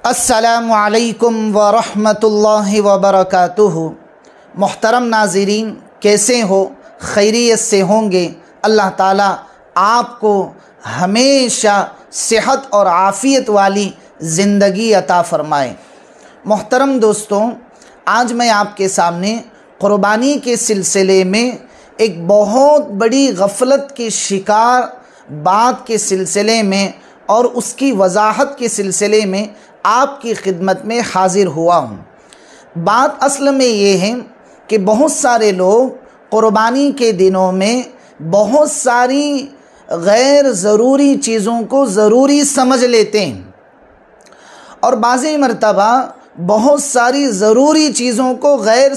السلام علیکم ورحمۃ اللہ وبرکاتہ۔ محترم ناظرین، کیسے ہو؟ خیریت سے ہوں گے؟ اللہ تعالیٰ آپ کو ہمیشہ صحت اور عافیت والی زندگی عطا فرمائے۔ محترم دوستوں، آج میں آپ کے سامنے قربانی کے سلسلے میں ایک بہت بڑی غفلت کے شکار بات کے سلسلے میں اور اس کی وضاحت کے سلسلے میں آپ کی خدمت میں حاضر ہوا ہوں۔ بات اصل میں یہ ہے کہ بہت سارے لوگ قربانی کے دنوں میں بہت ساری غیر ضروری چیزوں کو ضروری سمجھ لیتے ہیں اور بعض مرتبہ بہت ساری ضروری چیزوں کو غیر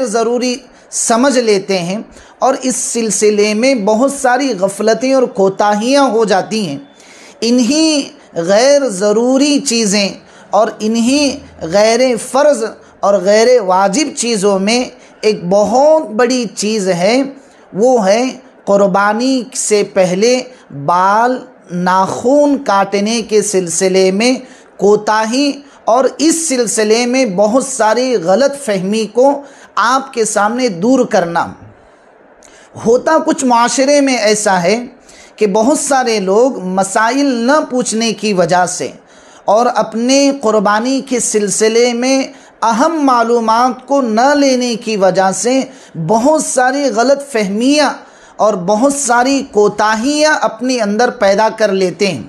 ضروری سمجھ لیتے ہیں، اور اس سلسلے میں بہت ساری غفلتیں اور کوتاہیاں ہو جاتی ہیں۔ انہی غیر ضروری چیزیں اور انہی غیر فرض اور غیر واجب چیزوں میں ایک بہت بڑی چیز ہے، وہ ہے قربانی سے پہلے بال ناخن کاٹنے کے سلسلے میں کوتاہی، اور اس سلسلے میں بہت ساری غلط فہمی کو آپ کے سامنے دور کرنا۔ ہوتا کچھ معاشرے میں ایسا ہے کہ بہت سارے لوگ مسائل نہ پوچھنے کی وجہ سے اور اپنے قربانی کے سلسلے میں اہم معلومات کو نہ لینے کی وجہ سے بہت ساری غلط فہمیاں اور بہت ساری کوتاہیاں اپنے اندر پیدا کر لیتے ہیں۔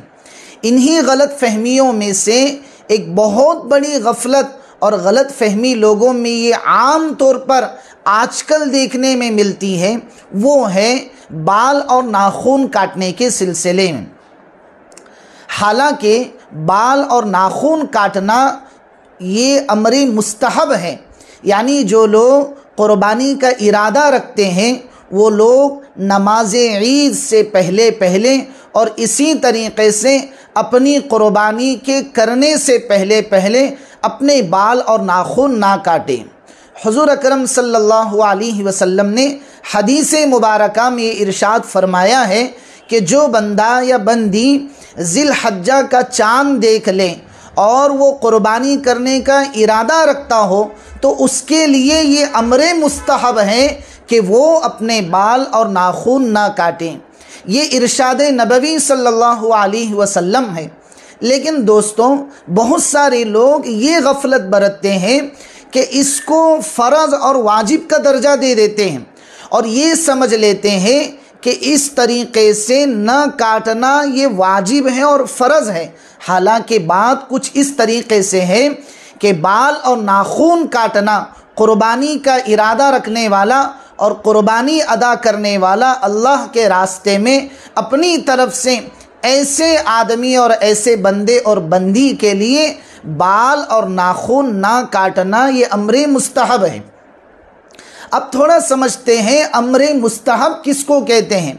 انہی غلط فہمیوں میں سے ایک بہت بڑی غفلت اور غلط فہمی لوگوں میں یہ عام طور پر آج کل دیکھنے میں ملتی ہے، وہ ہے بال اور ناخن کاٹنے کے سلسلے میں۔ حالانکہ بال اور ناخن کاٹنا یہ امر مستحب ہے، یعنی جو لوگ قربانی کا ارادہ رکھتے ہیں وہ لوگ نماز عید سے پہلے اور اسی طریقے سے اپنی قربانی کے کرنے سے پہلے اپنے بال اور ناخن نہ کاٹیں۔ حضور اکرم صلی اللہ علیہ وسلم نے حدیث مبارکہ میں ارشاد فرمایا ہے کہ جو بندہ یا بندی ذی الحجہ کا چاند دیکھ لے اور وہ قربانی کرنے کا ارادہ رکھتا ہو تو اس کے لیے یہ امر مستحب ہے کہ وہ اپنے بال اور ناخن نہ کاٹیں۔ یہ ارشاد نبوی صلی اللہ علیہ وسلم ہے۔ لیکن دوستوں، بہت سارے لوگ یہ غفلت برتتے ہیں کہ اس کو فرض اور واجب کا درجہ دے دیتے ہیں اور یہ سمجھ لیتے ہیں کہ اس طریقے سے نہ کاٹنا یہ واجب ہے اور فرض ہے۔ حالانکہ بات کچھ اس طریقے سے ہے کہ بال اور ناخن کاٹنا قربانی کا ارادہ رکھنے والا اور قربانی ادا کرنے والا اللہ کے راستے میں اپنی طرف سے ایسے آدمی اور ایسے بندے اور بندی کے لیے بال اور ناخن نہ کاٹنا یہ امر مستحب ہے۔ اب تھوڑا سمجھتے ہیں امر مستحب کس کو کہتے ہیں۔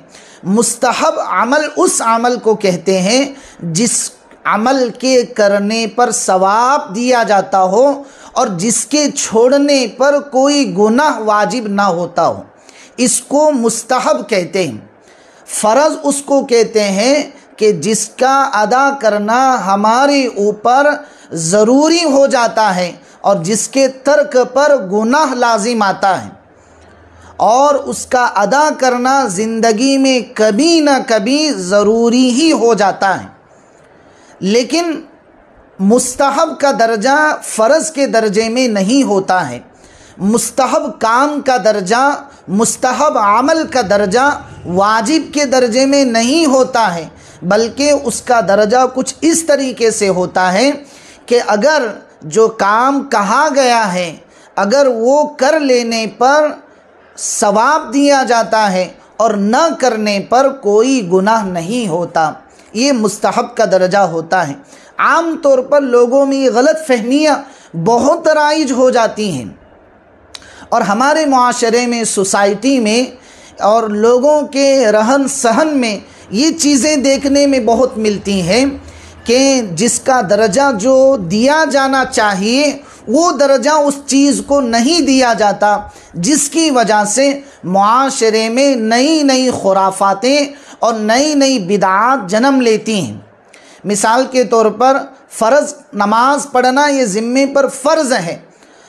مستحب عمل اس عمل کو کہتے ہیں جس عمل کے کرنے پر ثواب دیا جاتا ہو اور جس کے چھوڑنے پر کوئی گناہ واجب نہ ہوتا ہو، اس کو مستحب کہتے ہیں۔ فرض اس کو کہتے ہیں کہ جس کا ادا کرنا ہمارے اوپر ضروری ہو جاتا ہے اور جس کے ترک پر گناہ لازم آتا ہے، اور اس کا ادا کرنا زندگی میں کبھی نہ کبھی ضروری ہی ہو جاتا ہے۔ لیکن مستحب کا درجہ فرض کے درجے میں نہیں ہوتا ہے۔ مستحب کام کا درجہ، مستحب عمل کا درجہ واجب کے درجے میں نہیں ہوتا ہے، بلکہ اس کا درجہ کچھ اس طریقے سے ہوتا ہے کہ اگر جو کام کہا گیا ہے اگر وہ کر لینے پر ثواب دیا جاتا ہے اور نہ کرنے پر کوئی گناہ نہیں ہوتا، یہ مستحب کا درجہ ہوتا ہے۔ عام طور پر لوگوں میں یہ غلط فہمیاں بہت رائج ہو جاتی ہیں، اور ہمارے معاشرے میں، سوسائٹی میں اور لوگوں کے رہن سہن میں یہ چیزیں دیکھنے میں بہت ملتی ہیں کہ جس کا درجہ جو دیا جانا چاہیے وہ درجہ اس چیز کو نہیں دیا جاتا، جس کی وجہ سے معاشرے میں نئی نئی خرافاتیں اور نئی نئی بدعات جنم لیتی ہیں۔ مثال کے طور پر فرض نماز پڑھنا یہ ذمے پر فرض ہے،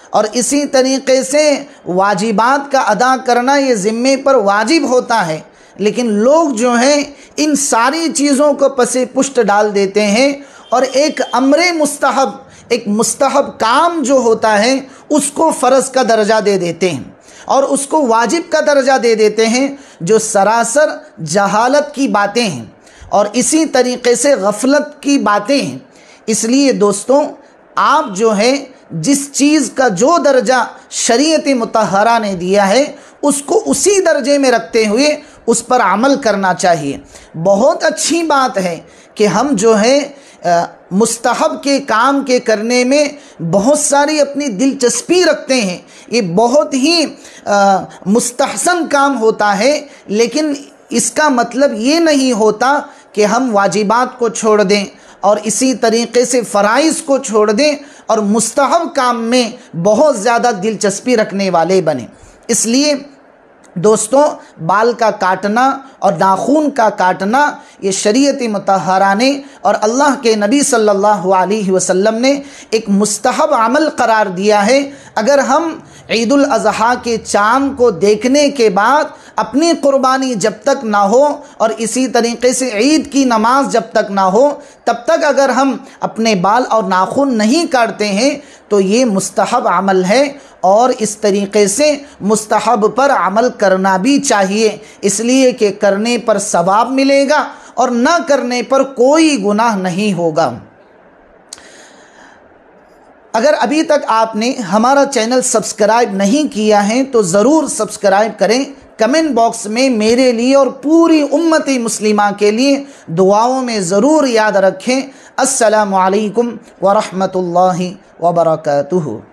اور اسی طریقے سے واجبات کا ادا کرنا یہ ذمے پر واجب ہوتا ہے، لیکن لوگ جو ہیں ان ساری چیزوں کو پس پشت ڈال دیتے ہیں اور ایک امر مستحب، ایک مستحب کام جو ہوتا ہے اس کو فرض کا درجہ دے دیتے ہیں اور اس کو واجب کا درجہ دے دیتے ہیں، جو سراسر جہالت کی باتیں ہیں اور اسی طریقے سے غفلت کی باتیں ہیں۔ اس لیے دوستوں، آپ جو ہے جس چیز کا جو درجہ شریعت مطہرہ نے دیا ہے اس کو اسی درجے میں رکھتے ہوئے اس پر عمل کرنا چاہیے۔ بہت اچھی بات ہے کہ ہم جو ہے مستحب کے کام کے کرنے میں بہت ساری اپنی دلچسپی رکھتے ہیں، یہ بہت ہی مستحسن کام ہوتا ہے، لیکن اس کا مطلب یہ نہیں ہوتا کہ ہم واجبات کو چھوڑ دیں اور اسی طریقے سے فرائض کو چھوڑ دیں اور مستحب کام میں بہت زیادہ دلچسپی رکھنے والے بنیں۔ اس لیے دوستوں، بال کا کاٹنا اور ناخن کا کاٹنا یہ شریعت مطہرہ نے اور اللہ کے نبی صلی اللہ علیہ وسلم نے ایک مستحب عمل قرار دیا ہے۔ اگر ہم عید الاضحیٰ کے چاند کو دیکھنے کے بعد اپنی قربانی جب تک نہ ہو اور اسی طریقے سے عید کی نماز جب تک نہ ہو تب تک اگر ہم اپنے بال اور ناخن نہیں کاٹتے ہیں تو یہ مستحب عمل ہے، اور اس طریقے سے مستحب پر عمل کرنا بھی چاہیے، اس لیے کہ کرنے پر ثواب ملے گا اور نہ کرنے پر کوئی گناہ نہیں ہوگا۔ اگر ابھی تک آپ نے ہمارا چینل سبسکرائب نہیں کیا ہے تو ضرور سبسکرائب کریں، کمنٹ باکس میں میرے لیے اور پوری امت مسلمہ کے لیے دعاؤں میں ضرور یاد رکھیں۔ السلام علیکم ورحمۃ اللہ وبرکاتہ۔